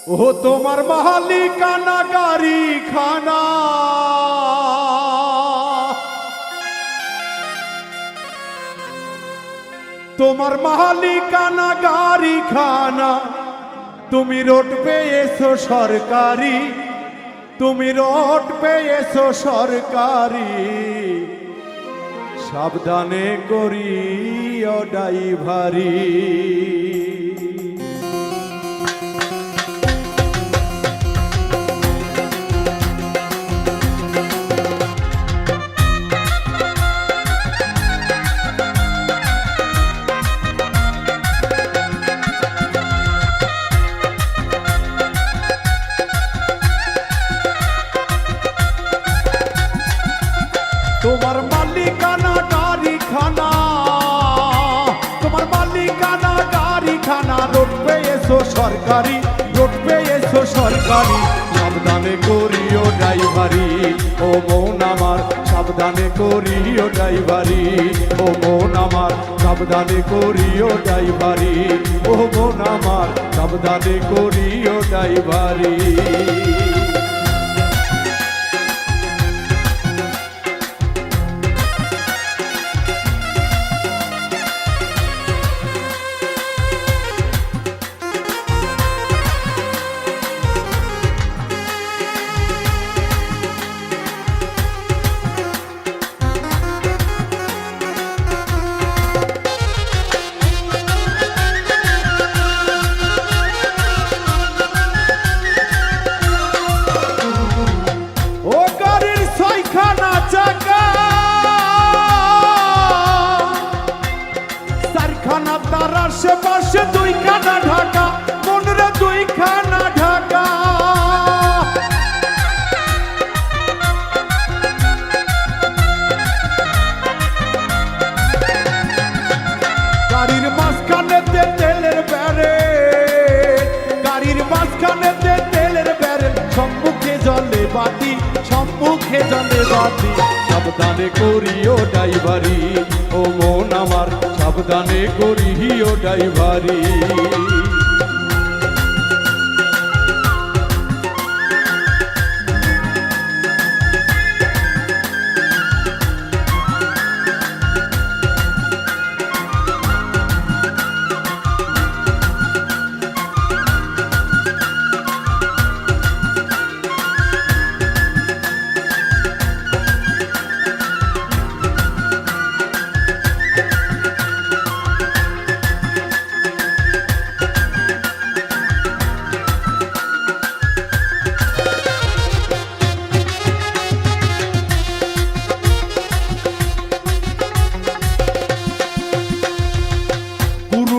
ও তোমার মালিকানা গাড়ি খানা তোমার মালিকানা গাড়ি খানা তুমি রোড পেয়েছো সরকারি তুমি রোড পেয়েছো সরকারি সাবধানে করিও ড্রাইভারি তোমার মালিকানা গাড়ি খানা তোমার মালিকানা গাড়ি খানা রোড পেয়েছো সরকারি রোড পেয়েছো সরকারি সাবধানে করিও ড্রাইভারি ও মন আমার সাবধানে করিও ড্রাইভারি ও মন আমার সাবধানে করিও ড্রাইভারি ও মন আমার সাবধানে করিও ড্রাইভারি তার আশেপাশে দুইখানা ঢাকা মনরে দুইখানা ঢাকা গাড়ির মাঝখানেতে তেলের ব্যারেল গাড়ির মাঝখানেতে তেলের ব্যারেল সম্মুখে জলে বাতি সম্মুখে জলে বাতি সাবধানে করিও ড্রাইভারি ও মন আমার সাবধানে করিও ড্রাইভারি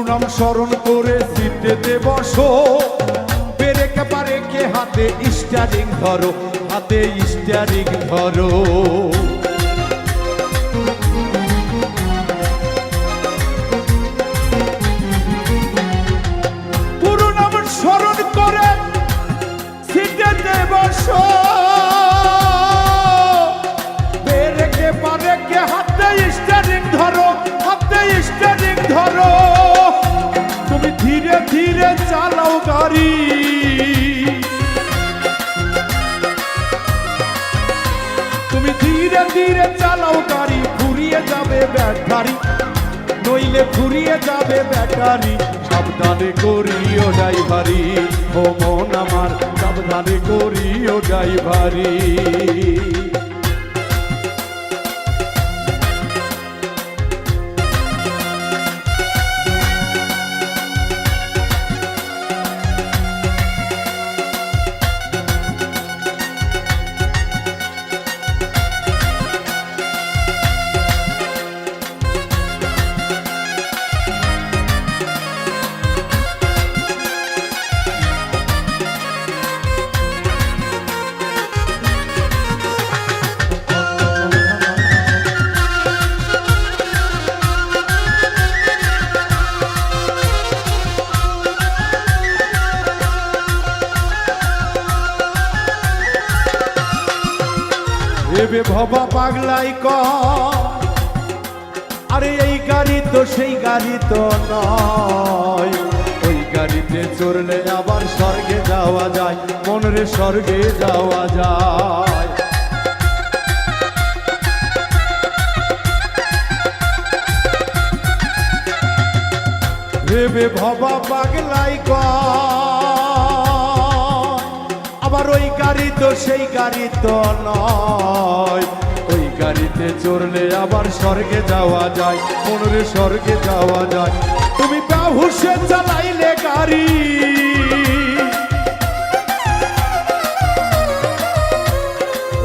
নাম স্মরণ করে সিটেতে বসো পেরেকে পারেকে হাতে স্টিয়ারিং ধরো হাতে স্টিয়ারিং ধরো পুরো নাম স্মরণ করে সিটেতে বসো পেরেকে পারেকে হাতে স্টিয়ারিং ধরো হাতে স্টিয়ারিং ধরো তুমি ধীরে ধীরে চালাও গাড়ি তুমি ধীরে ধীরে চালাও গাড়ি ফুরিয়ে যাবে ব্যাটারি নইলে ফুরিয়ে যাবে ব্যাটারি সাবধানে করিও ড্রাইভারি ও মন আমার সাবধানে করিও ড্রাইভারি এবে ভবা পাগলাই ক আরে এই গাড়ি তো সেই গাড়ি তো নয় ওই গাড়িতে চড়লে আবার স্বর্গে যাওয়া যায়, মনরে স্বর্গে যাওয়া যায়। ভেবে ভবা পাগলাই কয়, আবার ওই গাড়ি তো সেই গাড়ি তো নয়। ওই গাড়িতে চড়লে আবার স্বর্গে যাওয়া যায়, মনরে স্বর্গে যাওয়া যায়। তুমি বেহুশে চালাইলে গাড়ি,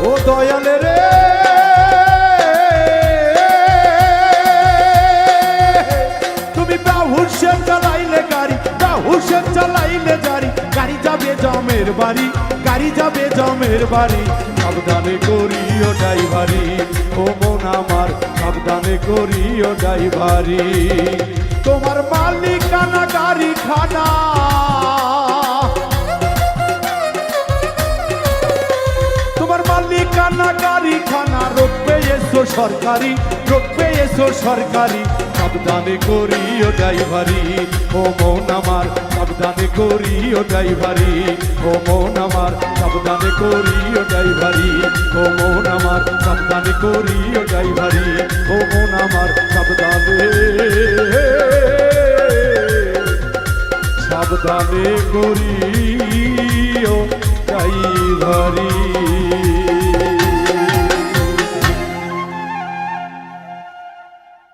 ও দয়ালে রে, তুমি বেহুশে চালাইলে গাড়ি, বেহুশে চালাইলে গাড়ি, গাড়ি যাবে জমের বাড়ি, গাড়ি যাবে জমের বাড়ি। সাবধানে করিও ড্রাইভারি, ও মন আমার সাবধানে করিও ড্রাইভারি। তোমার মালিকানা গাড়ি খানা, তোমার মালিকানা গাড়ি খানা, রোকবে এসো সরকারি, রোকবে এসো সরকারি। সাবধানে করিও ড্রাইভারি, ও মন আমার সাবধানে করিও ড্রাইভারি, ও মন আমার সাবধানে করিও ড্রাইভারি, ও মন আমার সাবধানে করিও ড্রাইভারি, ও মন আমার সাবধানে সাবধানে করিও ড্রাইভারি।